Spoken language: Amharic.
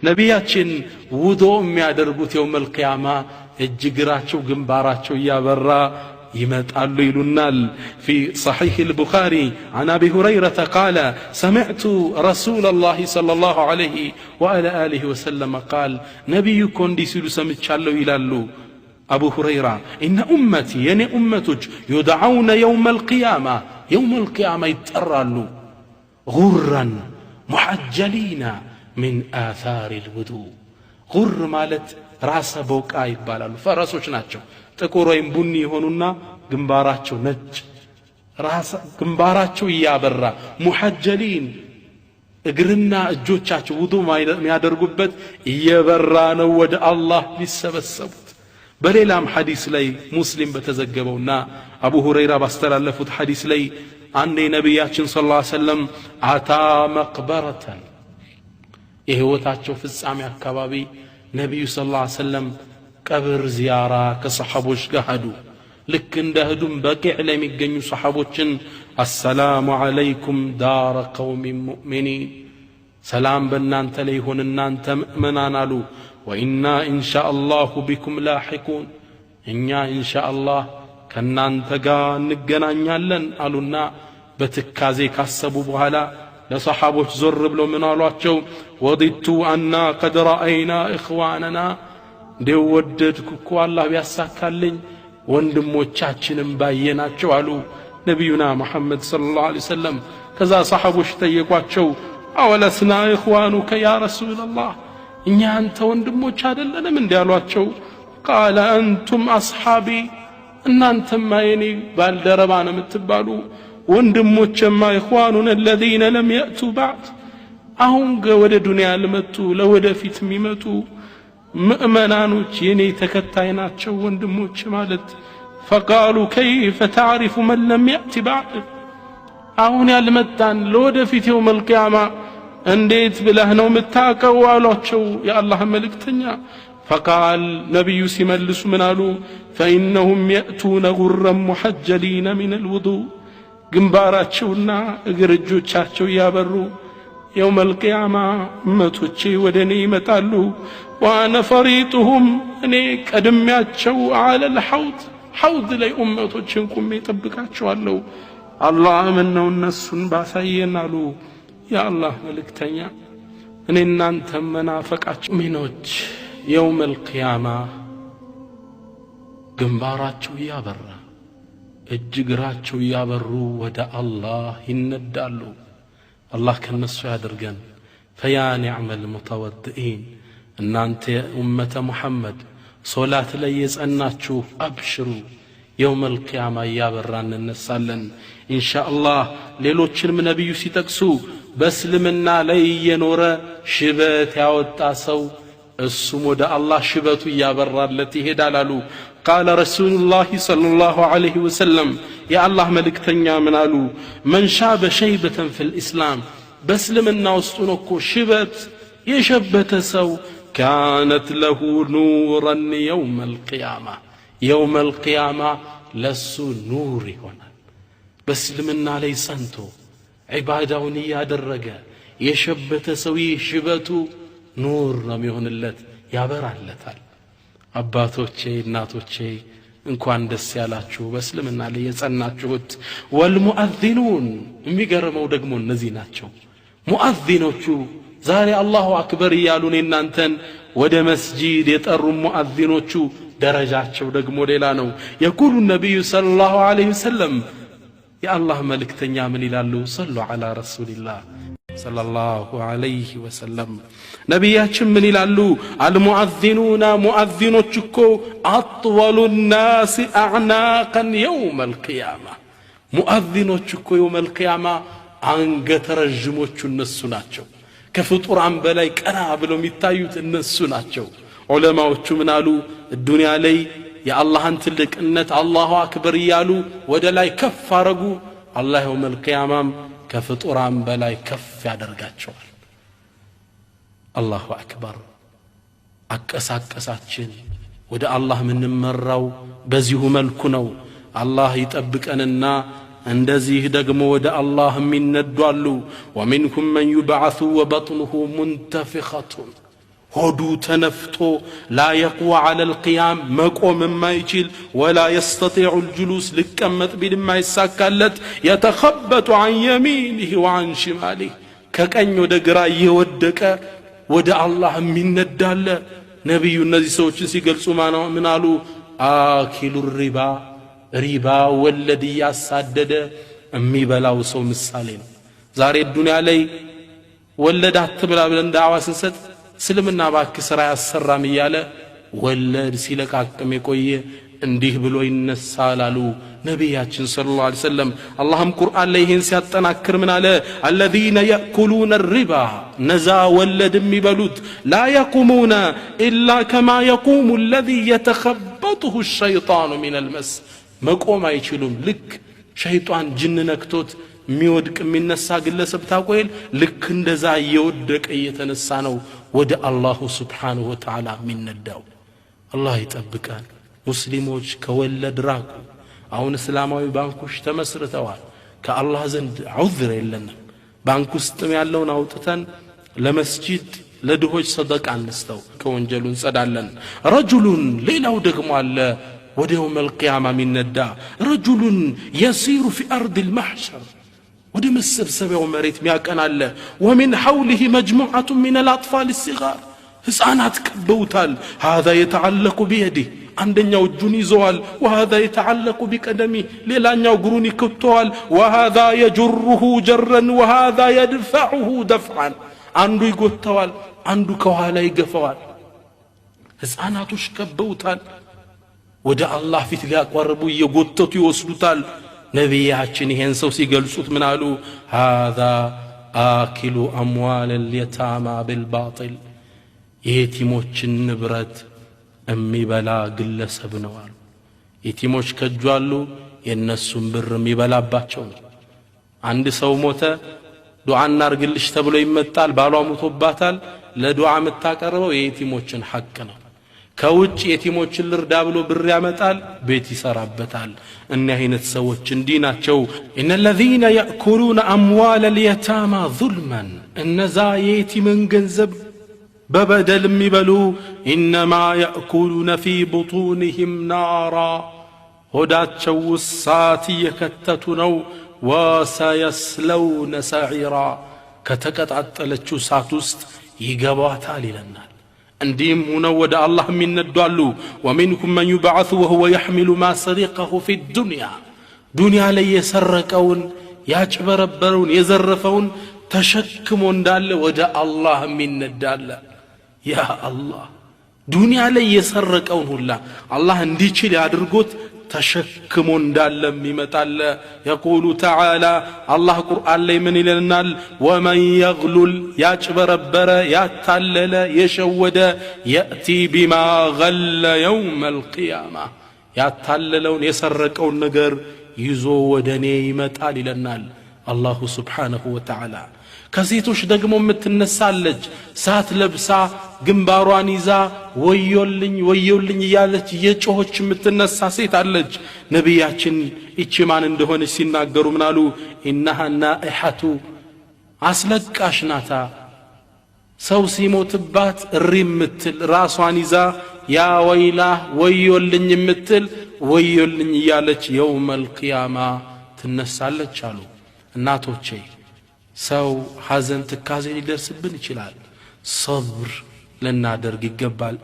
ነቢያችን ውዱእ የሚያደርጉት የውመል ቂያማ እጅግራቸው ግንባራቸው ያበራ يمتعلو يلونال في صحيح البخاري عن أبي هريرة قال سمعت رسول الله صلى الله عليه وعلى آله وسلم قال نبي كوندي سيلو سمتشالو يلالو أبو هريرة إن أمتي يعني أمتك يدعون يوم القيامة يترالو غرا محجلين من آثار الوضوء غر مالت راس بوكا يبالالو فرسوش ناتشو ጥቁር ወይም ቡኒ ሆኑና ግንባራቸው ነጭ ግንባራቸው ያበራ ሙሐጀሊን እግርና እጆቻቸው ውዱእ የሚያደርጉበት እየበራ ነው ወደ አላህ ሊሰበሰቡት በሌላም ሐዲስ ላይ ሙስሊም በተዘገበውና አቡ ሁረይራ ባስተላለፉት ሐዲስ ላይ አንድ ነብያችን ሰለላሁ ዐለይሂ ወሰለም አታ መቅበረተን የህይወታቸው ፍጻሜ አካባቢ ነብዩ ሰለላሁ ዐለይሂ ወሰለም ቀብር ዚያራ ከሰሐቦች ጋር ሄዱ ልክ እንደሄዱም በቂዕ ላይ የሚገኙ ሰሐቦችን አሰላሙ ዐለይኩም ዳረ ቀውሚ ሙእሚኒን ሰላም በእናንተ ላይ ይሁን እናንተ ምእመናን አሉ ወኢና ኢንሻአላሁ ቢኩም ላሒቁን እኛ ኢንሻአላህ ከእናንተ ጋር እንገናኛለን አሉና በትካዜ ካሰቡ በኋላ ለሰሐቦች ዞር ብለው ምን አሏቸው ወዲቱ አና ቀድ ረአይና ኢኽዋነና እንደው ወደድኩ እኮ አላህ ቢያሳካልኝ ወንድሞቻችንን ባየናቸው አሉ ነብዩና መሐመድ ሰለላሁ ዐለይሂ ወሰለም ከዛ ሰሐቦች ጠየቋቸው አወለስና ኢኽዋኑከ ያ ረሱላህ እኛ አንተ ወንድሞች አይደለንም እንዲያሏቸው ቃለ አንቱም አስሐቢ እናንተማ የኔ ባልደረባ ነው የምትባሉ ወንድሞችማ ኢኽዋኑና الذين لم يأتوا بعد አሁን ወደ ዱንያ ለመጡ ለወደፊት የሚመጡ مؤمنانوች የኔ ተከታይ ናቸው ወንድሞች ማለት فقالوا كيف تعرف من لم يأتي بعد አሁን ያልመጣን ለወደፊት يوم القيامة እንዴት ብለህ ነው የምታውቀው አሏቸው የአላህ መልእክተኛ فقال نبي ሲመልሱ ምን አሉ فإنهم يأتون غرا محجلين من الوضوء ግንባራቸውና እግር እጆቻቸው ያበሩ يوم القيامة أمتوچي ودني يمتالو وأنا فريطهم أني قدمياتشو على الحوض حوض لي أمتوچنكم يطبقاتشو اللو الله منو النسون باساينالو يا الله ملكتنيا أني نانتم منافقاتشو منوچ يوم القيامة ግንባራቸው ያበራ እጅግራቸው ያበሩ ወደ አላህ ይነዳሉ الله كنسو يادرغن فيا نعم المتوضئين እናንተ ኡመተ ሙሐመድ ሶላት ላይ የጸናችሁ አብሽሩ يوم القيامة ያበራን እንነሳለን ኢንሻአላህ ሌሎችንም ነብዩ ሲጠቅሱ በእስልምና ላይ የኖረ ሽበት ያወጣ ሰው እሱም ወደ አላህ ሽበቱ ያበራለት ይሄዳል አሉ قال رسول الله صلى الله عليه وسلم يا الله ملكتنيا من قالوا من شاب شيبة في الإسلام بسلمنا وسطنكو شبت يشبت سو كانت له نورا يوم القيامة لسو نور هنا بسلمنا ليسنتو عبادة ونيا درجة يشبت سوي شبتو نور رميهن اللت يا برالتال አባቶቼ እናቶቼ እንኳን ደስ ያላችሁ በእስልምና ላይ የጸናችሁት ወልሙአዚኑን የሚገርመው ደግሞ እነዚህ ናቸው ሙአዚኖቹ ዛሬ አላሁ አክበር ያሉን እናንተን ወደ መስጂድ የጠሩ ሙአዚኖቹ ደረጃቸው ደግሞ ሌላ ነው يقول النبي صلى الله عليه وسلم يا الله መልእክተኛ ምን ይላሉ صلوا على رسول الله صلى الله عليه وسلم ነብያችን ምን ይላሉ المؤذنون مؤذنوች እኮ اطول الناس اعناقا يوم القيامه مؤذنوች እኮ يوم القيامه አንገተ ረጅሞቹ እነሱ ናቸው ከፍጡራን በላይ ቀና ብለው የሚታዩት እነሱ ናቸው ዑለማዎቹ ምን አሉ ዱንያ ላይ የአላህን ትልቅነት አላሁ አክበር ይያሉ ወደ ላይ ከፍ አረጉ አላህ يوم القيامه ከፍጡራን በላይ ከፍ ያደርጋቸዋል الله أكبر أكساكساتشن ودا الله من مرّاو بزيه ملكنو الله يتبكننا እንደዚህ ደግሞ ወደ አላህ የሚነዷሉ ومنهم من يبعث وبطنه منتفخة ሆዱ ተነፍቶ لا يقوى على القيام መቆም የማይችል ولا يستطيع الجلوس ሊቀመጥ ቢልም የማይሳካለት يتخبط عن يمينه وعن شماله ከቀኝ ወደ ግራ እየወደቀ ወደ አላህ የሚነዳለ ነብዩ እነዚህ ሰዎችን ሲገልጹ ምን አሉ አኪሉ ሪባ ወለድ ያሳደደ የሚበላው ሰው ምሳሌ ነው ዛሬ ዱንያ ላይ ወለድ አትብላ ብለን ዳዕዋ ስንሰጥ እስልምና ባክ ስራ ያሰራም ይያለ ወለድ ሲለቃቅም የቆየ እንዲህ ብሎ ይነሳል አሉ ነብያችን ሰለላሁ ዐለይሂ ወሰለም አላህም ቁርአን ላይ ይሄን ሲያጠናክር ምን አለ الذين يأكلون الربا ነዛ ወለድ የሚበሉት لا يقومون إلا كما يقوم الذي يتخبطه الشيطان من المس መቆም አይችሉም ልክ ሸይጣን ጅን ነክቶት ሚወድቅ ሚነሳ ግለሰብ ታቆይል ልክ እንደዛ እየወደቀ እየተነሳ ነው ወደ አላህ Subhanahu Wa Ta'ala ሚነዳው አላህ ይጠብቃል ሙስሊሞች ከወለድ ራቁ አሁን እስላማዊ ባንኮች ተመስርተዋል ከአላህ ዘንድ ዑዝር የለንም ባንክ ውስጥም ያለውን አውጥተን ለመስጂድ ለድሆች ሰደቃ አንስተው ከወንጀሉ እንጸዳለን ረጁሉን ሌላው ደግሞ አለ ወደ يوم القيامة ሚነዳ ረጁሉን يسير في أرض المحشر ወደ መሰብሰቢያው መሬት ሚያቀናለ ومن حوله مجموعة من الأطفال الصغار ህፃናት ከበውታል هذا يتعلق بيده አንደኛው እጁን ይዘዋል وهذا يتعلق بقدمه ሌላኛው እግሩን ይከተዋል وهذا يجره جرا وهذا يدفعه دفعا አንዱ ይጎተዋል አንዱ ከኋላ ይገፋዋል ህፃናቶች ከበውታል ወደ አላህ ፊት ሊያቀርቡ እየጎተቱ ይወስዱታል ነብያችን ይሄን ሰው ሲገልጹት ምን አሉ هذا آكل أموال اليتامى بالباطل የቲሞችን ንብረት የሚበላ ግለሰብ ነው አሉ የቲሞች ከጇሉ የነሱን ብር የሚበላባቸው ነው አንድ ሰው ሞተ ዱዓ እናርግልሽ ተብሎ ይመጣል ባሏ ሞቶባታል ለዱዓ መታቀርበው የቲሞችን ሐቅ ነው ከውጭ የቲሞችን ልርዳ ብሎ ብር ያመጣል ቤት ይሰራበታል እነ አይነት ሰዎች እንዲህ ናቸው ان الذين ياكلون اموال اليتامى ظلما እነዛ የቲምን ገንዘብ በበደል የሚበሉ انما ياكلون في بطونهم نارا ሆዳቸው እሳት እየከተቱ ነው وسيصلون سعيرا ከተቀጣጠለችው እሳት ውስጥ ይገባታል ይለናል እንዲህም ሆነው ወደ አላህ የሚነዷሉ ومنكم من يبعث وهو يحمل ما سرقه في الدنيا ዱንያ ላይ የሰረቀውን ያጭበረበረውን የዘረፈውን ተሸክሞ እንዳለ ወደ አላህ የሚነዳለ ያ አላህ ዱንያ ላይ የሰረቀውን ሁላ አላህ እንዲችል ያድርጎት ተሸክሞ እንዳለ የሚመጣለ يقول تعالى الله قرآن ላይ ምን ይለናል ومن يغلل ያጭበረበረ ያታለለ የሸወደ يأتي بما غل يوم القيامة ያታለለውን የሰረቀውን ነገር ይዞ ወደኔ ይመጣል ይለናል አላሁ Subhanahu Wa Ta'ala ከሴቶች ደግሞ የምትነሳለች ሳት ለብሳ ግንባሯን ይዛ ወዮልኝ ያለች የጮሆች የምትነሳ ሴት አለች ነብያችን እቺ ማን እንደሆነች ሲናገሩ ምናሉ انها نائحه አስለቃሽ ናታ ሰው ሲሞትባት እሪምትል ራሷን ይዛ ያ ወይላ ወዮልኝ የምትል ወዮልኝ ያለች يوم القيامة ትነሳለች አሉ እናቶቼ ሰው ሐዘን ትካዜ ሊደርስብን ይችላል صبر لنادرግ ይገባል